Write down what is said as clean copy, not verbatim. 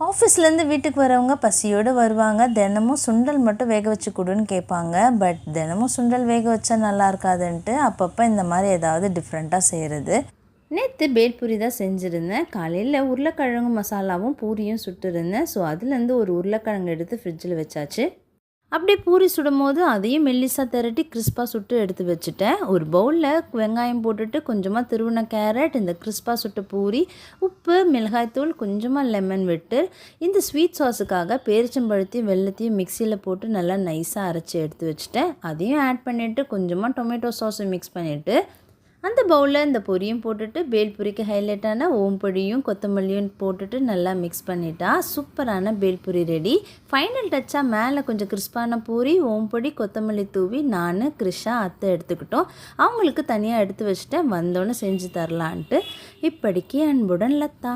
ஆஃபீஸ்லேருந்து வீட்டுக்கு வரவங்க பசியோடு வருவாங்க. தினமும் சுண்டல் மட்டும் வேக வச்சு கொடுன்னு கேட்பாங்க. பட் தினமும் சுண்டல் வேக வச்சா நல்லா இருக்காதுன்ட்டு அப்பப்போ இந்த மாதிரி ஏதாவது டிஃப்ரெண்ட்டாக செய்கிறது. நேற்று பேல்பூரி தான் செஞ்சுருந்தேன். காலையில் உருளைக்கிழங்கு மசாலாவும் பூரியும் சுட்டுருந்தேன். ஸோ அதுலேருந்து ஒரு உருளைக்கிழங்கு எடுத்து ஃப்ரிட்ஜில் வச்சாச்சு. அப்படியே பூரி சுடும் போது அதையும் மெல்லிசாக திரட்டி கிறிஸ்பாக சுட்டு எடுத்து வச்சுட்டேன். ஒரு பவுலில் வெங்காயம் போட்டுட்டு கொஞ்சமாக திருவின கேரட், இந்த கிறிஸ்பாக சுட்ட பூரி, உப்பு, மிளகாய்த்தூள், கொஞ்சமாக லெமன் விட்டு இந்த ஸ்வீட் சாஸுக்காக பேரிச்சம்பழத்தையும் வெல்லத்தையும் மிக்சியில் போட்டு நல்லா நைஸாக அரைச்சி எடுத்து வச்சுட்டேன். அதையும் ஆட் பண்ணிவிட்டு கொஞ்சமாக டொமேட்டோ சாஸும் மிக்ஸ் பண்ணிவிட்டு அந்த பவுலில் இந்த பொரியும் போட்டுட்டு பேல்பூரிக்கு ஹைலைட்டான ஓம்பொடியும் கொத்தமல்லியும் போட்டுட்டு நல்லா மிக்ஸ் பண்ணிட்டா சூப்பரான பேல்பூரி ரெடி. ஃபைனல் டச்சாக மேலே கொஞ்சம் கிறிஸ்பான பூரி, ஓம்பொடி, கொத்தமல்லி தூவி நான், கிருஷா, அத்தை எடுத்துக்கிட்டோம். அவங்களுக்கு தனியாக எடுத்து வச்சுட்டேன். வந்தோன்னே செஞ்சு தரலான்ட்டு. இப்படிக்கு அன்புடன் லதா.